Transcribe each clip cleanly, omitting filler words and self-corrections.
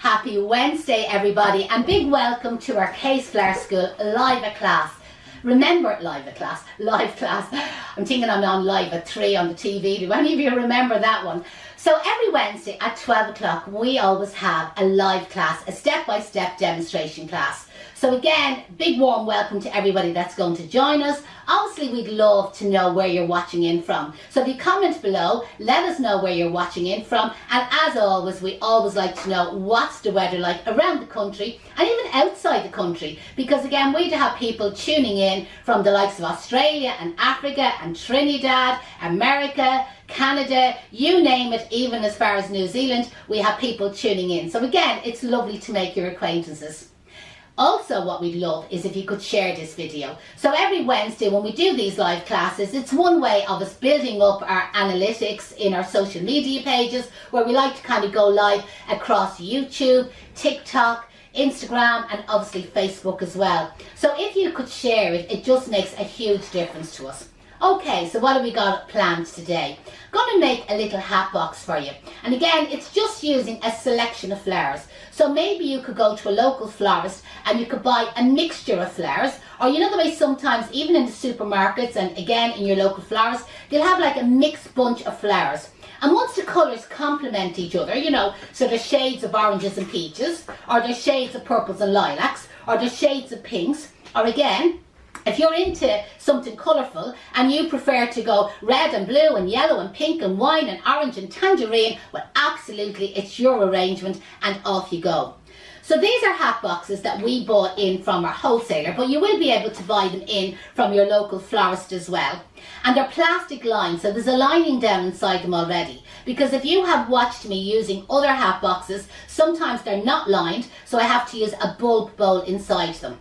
Happy Wednesday, everybody, and big welcome to our Case Flower School live at class. Remember, live class. I'm thinking I'm on live at 3 on the TV. Do any of you remember that one? So every Wednesday at 12 o'clock, we always have a live class, a step-by-step demonstration class. So again, big warm welcome to everybody that's going to join us. Obviously, we'd love to know where you're watching in from. So if you comment below, let us know where you're watching in from. And as always, we always like to know what's the weather like around the country and even outside the country. Because again, we do have people tuning in from the likes of Australia and Africa and Trinidad, America, Canada, you name it, even as far as New Zealand, we have people tuning in. So again, it's lovely to make your acquaintances. Also, what we'd love is if you could share this video. So every Wednesday when we do these live classes, it's one way of us building up our analytics in our social media pages, where we like to kind of go live across YouTube, TikTok, Instagram, and obviously Facebook as well. So if you could share it, it just makes a huge difference to us. Okay, so what have we got planned today? I'm going to make a little hat box for you. And again, it's just using a selection of flowers. So maybe you could go to a local florist and you could buy a mixture of flowers. Or you know the way sometimes, even in the supermarkets and again in your local florist, they'll have like a mixed bunch of flowers. And once the colours complement each other, you know, so there's shades of oranges and peaches, or there's shades of purples and lilacs, or there's shades of pinks, or again, if you're into something colourful and you prefer to go red and blue and yellow and pink and wine and orange and tangerine, well, absolutely, it's your arrangement and off you go. So these are hat boxes that we bought in from our wholesaler, but you will be able to buy them in from your local florist as well. And they're plastic lined, so there's a lining down inside them already. Because if you have watched me using other hat boxes, sometimes they're not lined, so I have to use a bulb bowl inside them.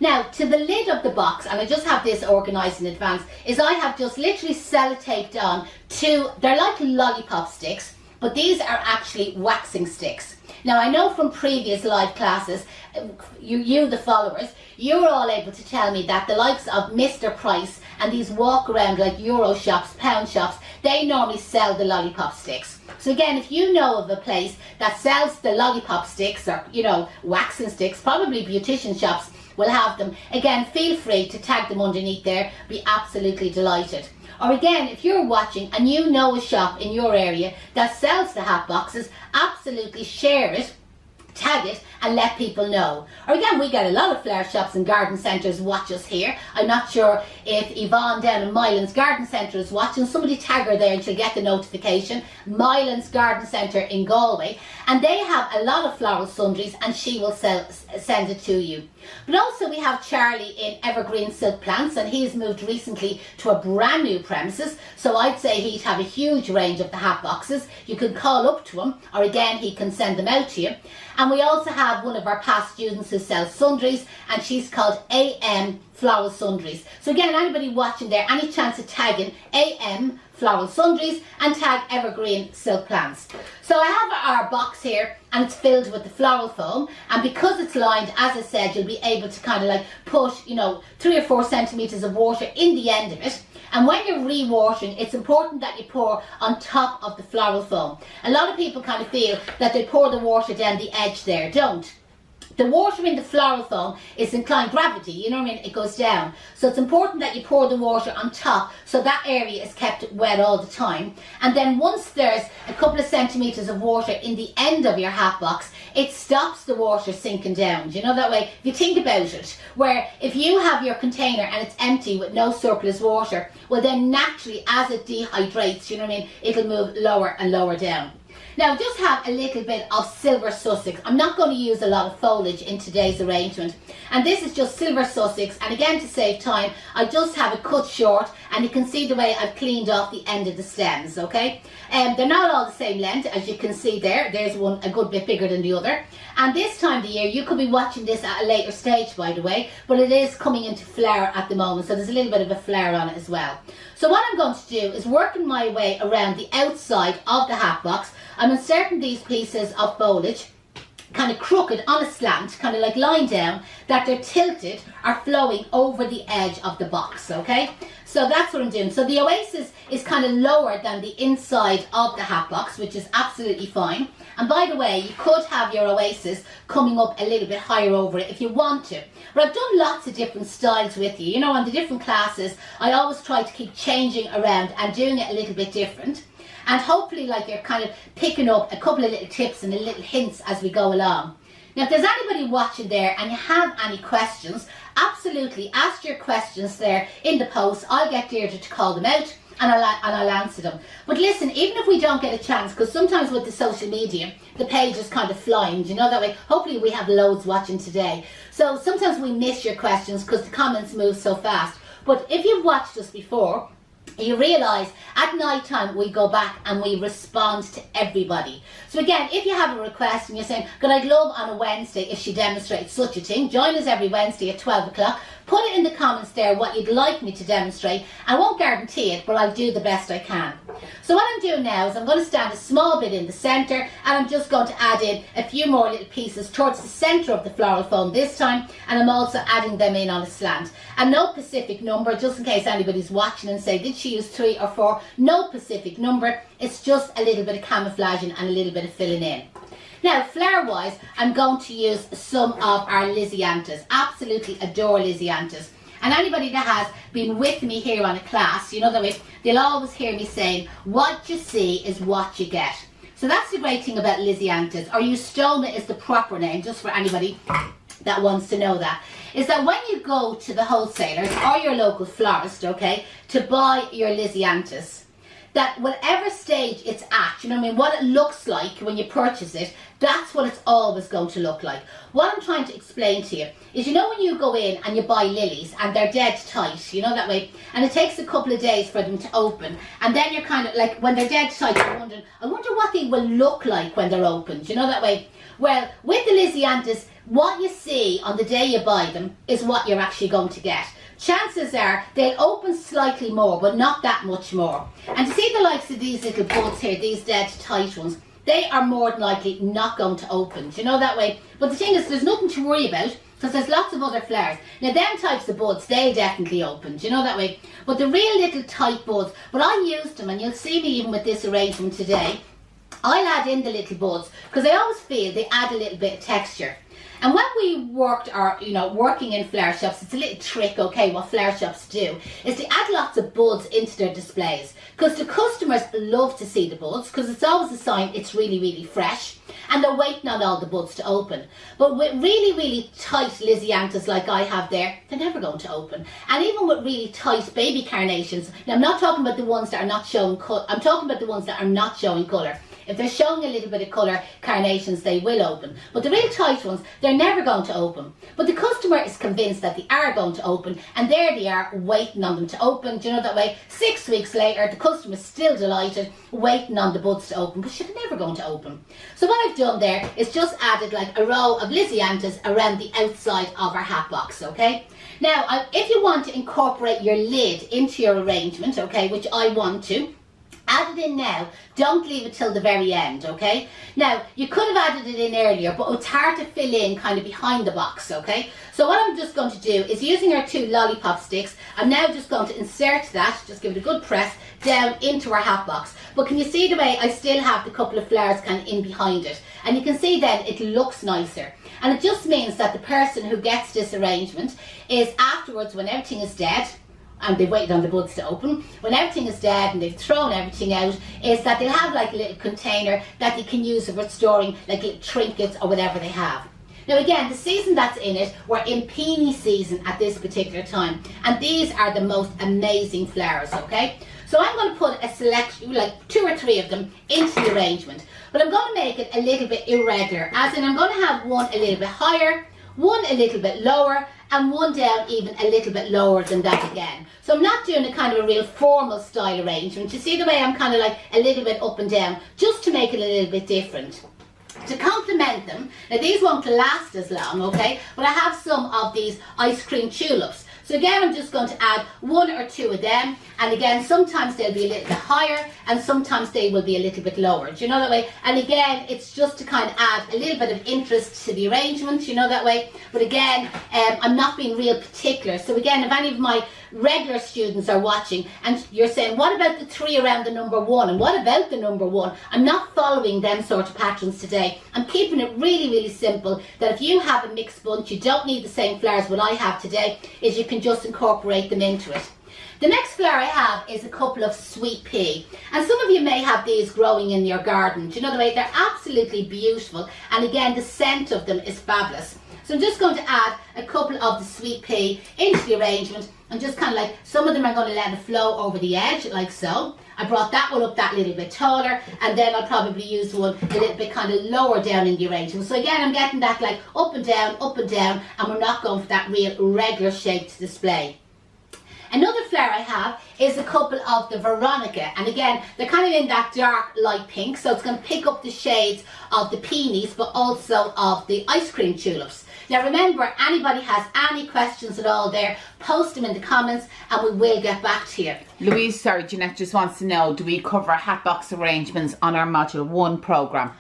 Now, to the lid of the box, and I just have this organised in advance, is I have just literally sellotaped on they're like lollipop sticks, but these are actually waxing sticks. Now, I know from previous live classes, you the followers, you're all able to tell me that the likes of Mr. Price and these walk around like Euro shops, pound shops, they normally sell the lollipop sticks. So again, if you know of a place that sells the lollipop sticks or, you know, waxing sticks, probably beautician shops will have them. Again, feel free to tag them underneath there. Be absolutely delighted. Or again, if you're watching and you know a shop in your area that sells the hat boxes, absolutely share it, tag it, and let people know. Or again, we get a lot of flower shops and garden centres watch us here. I'm not sure if Yvonne down in Mylands Garden Centre is watching. Somebody tag her there and she'll get the notification. Mylands Garden Centre in Galway. And they have a lot of floral sundries and she will send it to you. But also we have Charlie in Evergreen Silk Plants, and he's moved recently to a brand new premises. So I'd say he'd have a huge range of the hat boxes. You can call up to him, or again, he can send them out to you. And we also have one of our past students who sells sundries, and she's called AM Floral Sundries. So again, anybody watching there, any chance of tagging AM Floral Sundries and tag Evergreen Silk Plants. So I have our box here and it's filled with the floral foam, and because it's lined, as I said, you'll be able to kind of like push, you know, 3 or 4 centimetres of water in the end of it. And when you're re-watering, it's important that you pour on top of the floral foam. A lot of people kind of feel that they pour the water down the edge there. Don't. The water in the floral foam is inclined gravity, you know what I mean? It goes down. So it's important that you pour the water on top so that area is kept wet all the time. And then once there's a couple of centimetres of water in the end of your hat box, it stops the water sinking down. Do you know that way? If you think about it, where if you have your container and it's empty with no surplus water, well then naturally as it dehydrates, you know what I mean, it'll move lower and lower down. Now, just have a little bit of silver Sussex. I'm not going to use a lot of foliage in today's arrangement. And this is just silver Sussex. And again, to save time, I just have it cut short. And you can see the way I've cleaned off the end of the stems, okay? They're not all the same length, as you can see there. There's one a good bit bigger than the other. And this time of the year, you could be watching this at a later stage, by the way. But it is coming into flower at the moment. So there's a little bit of a flower on it as well. So what I'm going to do is working my way around the outside of the hat box. I'm inserting these pieces of foliage kind of crooked on a slant, kind of like lying down, that they're tilted or flowing over the edge of the box, okay? So that's what I'm doing. So the Oasis is kind of lower than the inside of the Hatbox, which is absolutely fine. And by the way, you could have your Oasis coming up a little bit higher over it if you want to. But I've done lots of different styles with you. You know, on the different classes, I always try to keep changing around and doing it a little bit different. And hopefully, like, you're kind of picking up a couple of little tips and little hints as we go along. Now, if there's anybody watching there and you have any questions, absolutely ask your questions there in the post. I'll get Deirdre to call them out and I'll answer them. But listen, even if we don't get a chance, because sometimes with the social media, the page is kind of flying, you know, that way. Hopefully we have loads watching today. So sometimes we miss your questions because the comments move so fast. But if you've watched us before, you realise at night time we go back and we respond to everybody. So again, if you have a request and you're saying, "God, I'd love on a Wednesday if she demonstrates such a thing," join us every Wednesday at 12 o'clock. Put it in the comments there what you'd like me to demonstrate. I won't guarantee it, but I'll do the best I can. So what I'm doing now is I'm going to stand a small bit in the centre, and I'm just going to add in a few more little pieces towards the centre of the floral foam this time, and I'm also adding them in on a slant. And no specific number, just in case anybody's watching and say, did she use 3 or 4? No specific number, it's just a little bit of camouflaging and a little bit of filling in. Now, flower wise, I'm going to use some of our Lysianthus. Absolutely adore Lysianthus. And anybody that has been with me here on a class, you know that way, they'll always hear me saying, what you see is what you get. So that's the great thing about Lysianthus, or Eustoma is the proper name, just for anybody that wants to know that, is that when you go to the wholesalers or your local florist, okay, to buy your Lysianthus, that whatever stage it's at, you know what I mean, what it looks like when you purchase it, that's what it's always going to look like. What I'm trying to explain to you is, you know, when you go in and you buy lilies and they're dead tight, you know that way, and it takes a couple of days for them to open, and then you're kind of like, when they're dead tight, you're wondering, I wonder what they will look like when they're opened, you know that way. Well, with the Lysianthus, what you see on the day you buy them is what you're actually going to get. Chances are they'll open slightly more, but not that much more. And to see the likes of these little buds here, these dead tight ones, they are more than likely not going to open. Do you know that way? But the thing is, there's nothing to worry about because there's lots of other flowers. Now, them types of buds, they'll definitely open. Do you know that way? But the real little tight buds, but I used them, and you'll see me even with this arrangement today, I'll add in the little buds because I always feel they add a little bit of texture. And when we working in flower shops, it's a little trick, okay, what flower shops do, is to add lots of buds into their displays. Because the customers love to see the buds, because it's always a sign it's really, really fresh. And they're waiting on all the buds to open. But with really, really tight Lysianthus like I have there, they're never going to open. And even with really tight baby carnations, now I'm not talking about the ones that are not showing colour, I'm talking about the ones that are not showing colour. If they're showing a little bit of colour, carnations, they will open. But the real tight ones, they're never going to open. But the customer is convinced that they are going to open, and there they are waiting on them to open. Do you know that way? 6 weeks later, the customer's still delighted, waiting on the buds to open, but she's never going to open. So what I've done there is just added like a row of Lysianthus around the outside of our Hatbox, okay? Now, if you want to incorporate your lid into your arrangement, okay, which I want to, add it in now, don't leave it till the very end, okay? Now, you could have added it in earlier, but it's hard to fill in kind of behind the box, okay? So what I'm just going to do is, using our 2 lollipop sticks, I'm now just going to insert that, just give it a good press, down into our Hatbox. But can you see the way I still have the couple of flowers kind of in behind it? And you can see then it looks nicer. And it just means that the person who gets this arrangement is afterwards, when everything is dead, and they've waited on the buds to open, when everything is dead and they've thrown everything out, is that they'll have like a little container that they can use for storing like little trinkets or whatever they have. Now again, the season that's in it, we're in peony season at this particular time, and these are the most amazing flowers, okay? So I'm going to put a selection, like 2 or 3 of them, into the arrangement, but I'm going to make it a little bit irregular, as in I'm going to have one a little bit higher, one a little bit lower, and one down even a little bit lower than that again. So I'm not doing a kind of a real formal style arrangement. You see the way I'm kind of like a little bit up and down, just to make it a little bit different. To complement them, now these won't last as long, okay, but I have some of these ice cream tulips. So So again, I'm just going to add 1 or 2 of them. And again, sometimes they'll be a little bit higher and sometimes they will be a little bit lower. Do you know that way? And again, it's just to kind of add a little bit of interest to the arrangement, you know that way. But again, I'm not being real particular. So again, if any of my regular students are watching and you're saying, what about the 3 around the number 1? And what about the number 1? I'm not following them sort of patterns today. I'm keeping it really, really simple, that if you have a mixed bunch, you don't need the same flowers what I have today, is you can just incorporate them into it. The next flower I have is a couple of sweet pea, and some of you may have these growing in your garden. Do you know the way? They're absolutely beautiful, and again, the scent of them is fabulous. So I'm just going to add a couple of the sweet pea into the arrangement, and just kind of like, some of them are going to let it flow over the edge like so. I brought that one up that little bit taller, and then I'll probably use one a little bit kind of lower down in the arrangement. So again, I'm getting that like up and down, and we're not going for that real regular shaped display. Another flower I have is a couple of the Veronica, and again, they're kind of in that dark light pink, so it's going to pick up the shades of the peonies, but also of the ice cream tulips. Now remember, anybody has any questions at all there, post them in the comments and we will get back to you. Louise, sorry, Janette just wants to know, do we cover Hatbox arrangements on our Module 1 programme?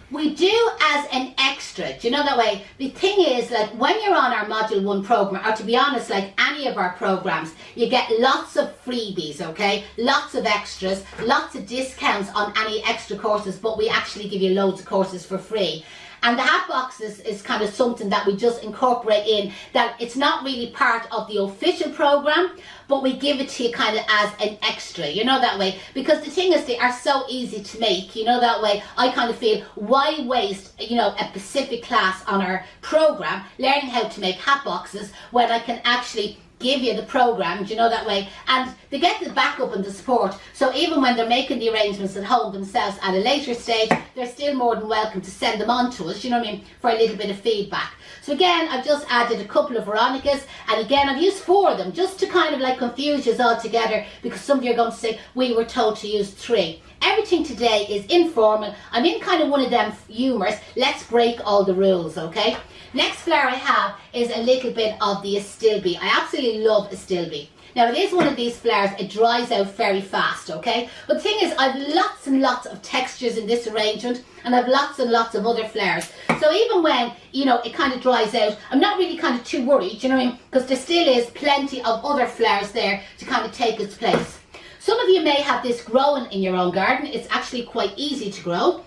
We do as an extra, do you know that way? The thing is, like, when you're on our Module 1 programme, or to be honest, like any of our programmes, you get lots of freebies, okay? Lots of extras, lots of discounts on any extra courses, but we actually give you loads of courses for free. And the Hatbox is kind of something that we just incorporate in, that it's not really part of the official programme, but we give it to you kind of as an extra, you know that way. Because the thing is, they are so easy to make, you know that way. I kind of feel, why waste, you know, a specific class on our programme learning how to make hat boxes when I can actually give you the program, you know that way, and they get the backup and the support. So even when they're making the arrangements at home themselves at a later stage, they're still more than welcome to send them on to us, you know what I mean, for a little bit of feedback. So again, I've just added a couple of Veronicas, and again, I've used 4 of them just to kind of like confuse you all together, because some of you are going to say, we were told to use 3. Everything today is informal. I'm in kind of one of them humours. Let's break all the rules, okay? Next flower I have is a little bit of the Astilbe. I absolutely love Astilbe. Now, it is one of these flowers, it dries out very fast, okay? But the thing is, I've lots and lots of textures in this arrangement, and I've lots and lots of other flowers. So even when, you know, it kind of dries out, I'm not really kind of too worried, you know what I mean? Because there still is plenty of other flowers there to kind of take its place. Some of you may have this growing in your own garden. It's actually quite easy to grow.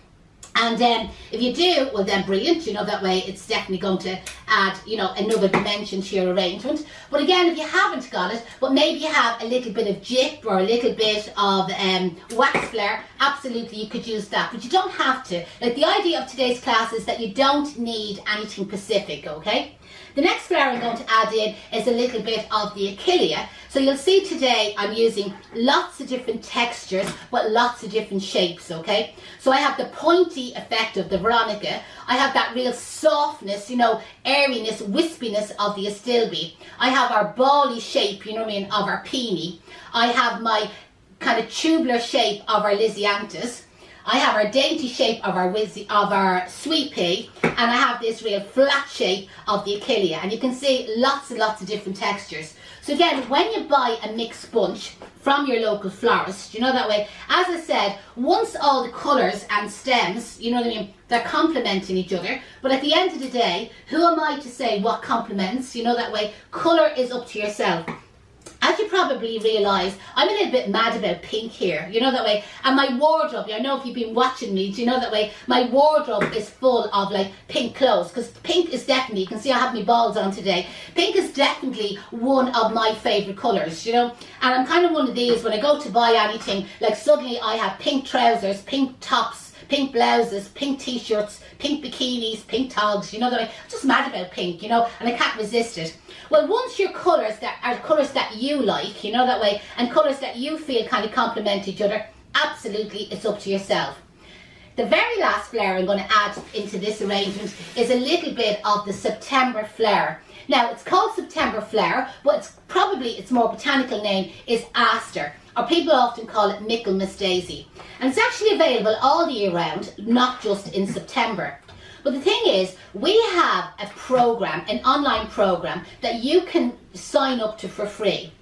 And if you do, well then brilliant, you know, that way it's definitely going to add, you know, another dimension to your arrangement. But again, if you haven't got it, but maybe you have a little bit of gyp or a little bit of wax flower, absolutely you could use that, but you don't have to. Like, the idea of today's class is that you don't need anything specific, okay? The next flower I'm going to add in is a little bit of the Achillea. So you'll see today I'm using lots of different textures, but lots of different shapes, okay? So I have the pointy effect of the Veronica. I have that real softness, you know, airiness, wispiness of the Astilbe. I have our bally shape, you know what I mean, of our peony. I have my kind of tubular shape of our Lysianthus. I have our dainty shape of our sweet pea, and I have this real flat shape of the Achillea, and you can see lots and lots of different textures. So again, when you buy a mixed bunch from your local florist, you know that way, as I said, once all the colours and stems, you know what I mean, they're complementing each other, but at the end of the day, who am I to say what complements, you know that way, colour is up to yourself. As you probably realise, I'm a little bit mad about pink here, you know that way, and my wardrobe, I know if you've been watching me, do you know that way, my wardrobe is full of like pink clothes, because pink is definitely, you can see I have my balls on today, pink is definitely one of my favourite colours, you know, and I'm kind of one of these, when I go to buy anything, like suddenly I have pink trousers, pink tops, pink blouses, pink t-shirts, pink bikinis, pink togs, you know that way, I'm just mad about pink, you know, and I can't resist it. Well, once your colours that are colours that you like, you know that way, and colours that you feel kind of complement each other, absolutely it's up to yourself. The very last flower I'm going to add into this arrangement is a little bit of the September flower. Now, it's called September flower, but its more botanical name is aster, or people often call it Michaelmas daisy. And it's actually available all year round, not just in September. But the thing is, we have a program, an online program that you can sign up to for free.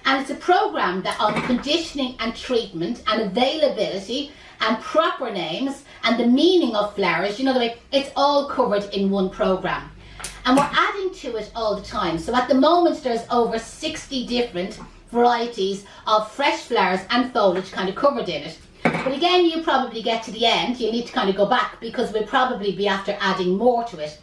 And it's a program that on conditioning and treatment and availability and proper names and the meaning of flowers, you know the way, it's all covered in one program. And we're adding to it all the time. So at the moment there's over 60 different varieties of fresh flowers and foliage kind of covered in it. But again, you probably get to the end, you need to kind of go back because we'll probably be after adding more to it.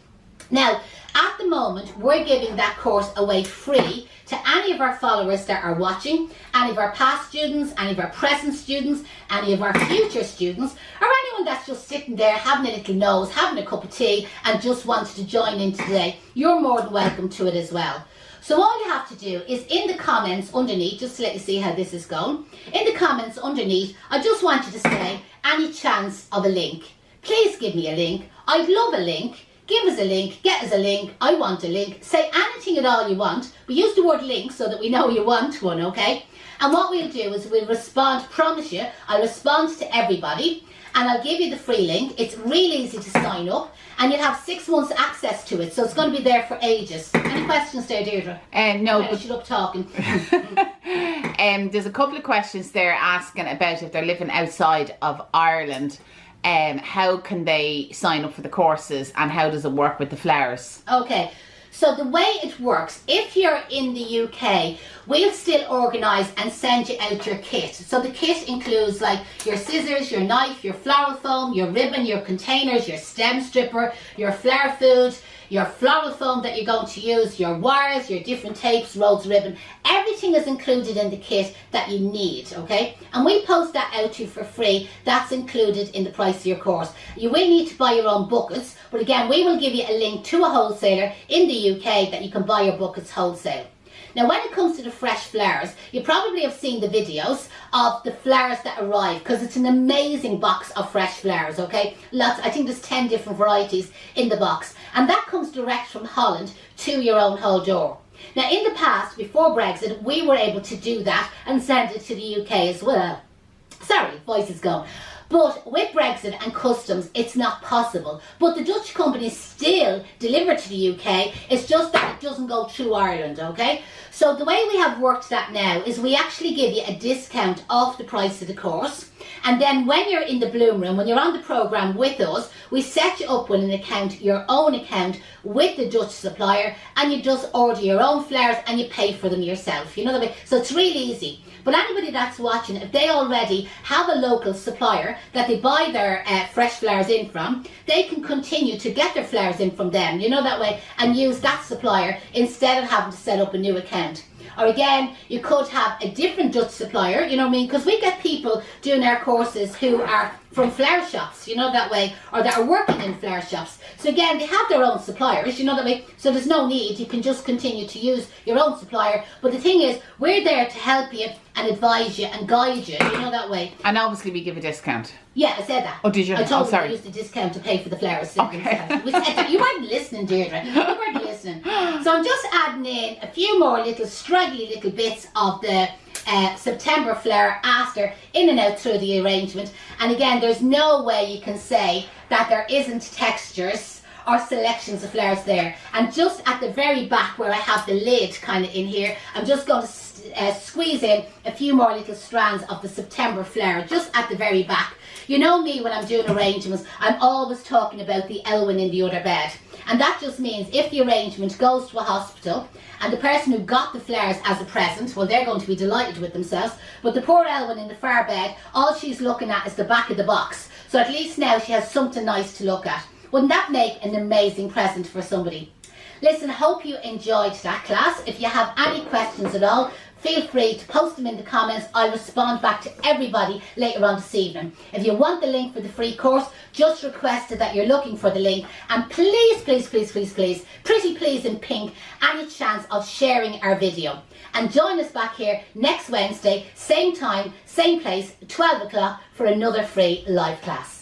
Now, at the moment, we're giving that course away free to any of our followers that are watching, any of our past students, any of our present students, any of our future students, or anyone that's just sitting there having a little nose, having a cup of tea and just wants to join in today. You're more than welcome to it as well. So all you have to do is in the comments underneath, just to let you see how this is going, in the comments underneath, I just want you to say any chance of a link. Please give me a link. I'd love a link. Give us a link, get us a link, I want a link. Say anything at all you want, but use the word link so that we know you want one, okay? And what we'll do is we'll respond, promise you, I'll respond to everybody and I'll give you the free link. It's really easy to sign up and you'll have 6 months access to it, so it's going to be there for ages. Any questions there, Deirdre? No. I should up talking. There's a couple of questions there asking about if they're living outside of Ireland. How can they sign up for the courses and how does it work with the flowers? Okay, so the way it works, if you're in the UK, we'll still organise and send you out your kit. So the kit includes like your scissors, your knife, your floral foam, your ribbon, your containers, your stem stripper, your flower food, your floral foam that you're going to use, your wires, your different tapes, rolls, ribbon, everything is included in the kit that you need, okay? And we post that out to you for free. That's included in the price of your course. You will need to buy your own buckets, but again, we will give you a link to a wholesaler in the UK that you can buy your buckets wholesale. Now when it comes to the fresh flowers, you probably have seen the videos of the flowers that arrive because it's an amazing box of fresh flowers, okay? Lots, I think there's 10 different varieties in the box and that comes direct from Holland to your own whole door. Now in the past, before Brexit, we were able to do that and send it to the UK as well. Sorry, voice is gone. But with Brexit and customs, it's not possible. But the Dutch companies still deliver to the UK. It's just that it doesn't go through Ireland, okay? So the way we have worked that now is we actually give you a discount off the price of the course. And then when you're in the Bloom Room, when you're on the programme with us, we set you up with an account, your own account with the Dutch supplier, and you just order your own flowers and you pay for them yourself. You know what I mean? So it's really easy. But anybody that's watching, if they already have a local supplier that they buy their fresh flowers in from, they can continue to get their flowers in from them, you know, that way, and use that supplier instead of having to set up a new account. Or again, you could have a different Dutch supplier, you know what I mean? Because we get people doing our courses who are from flower shops, you know, that way, or that are working in flower shops. So again, they have their own suppliers, you know that way, so there's no need, you can just continue to use your own supplier. But the thing is, we're there to help you and advise you and guide you know that way. And obviously we give a discount. Yeah, I said that. Oh, did you? I told sorry. you I used the discount to pay for the flowers. Okay. We said that. You weren't listening, Deirdre. You weren't listening. So I'm just adding in a few more little straggly little bits of the September flower after in and out through the arrangement. And again, there's no way you can say that there isn't textures or selections of flowers there. And just at the very back where I have the lid kind of in here, I'm just going to squeeze in a few more little strands of the September flower just at the very back. You know me, when I'm doing arrangements, I'm always talking about the Elwyn in the other bed. And that just means if the arrangement goes to a hospital and the person who got the flowers as a present, well, they're going to be delighted with themselves. But the poor Elwyn in the far bed, all she's looking at is the back of the box. So at least now she has something nice to look at. Wouldn't that make an amazing present for somebody? Listen, I hope you enjoyed that class. If you have any questions at all, feel free to post them in the comments. I'll respond back to everybody later on this evening. If you want the link for the free course, just request that you're looking for the link. And please, please, please, please, please, pretty please in pink, any chance of sharing our video. And join us back here next Wednesday, same time, same place, 12 o'clock for another free live class.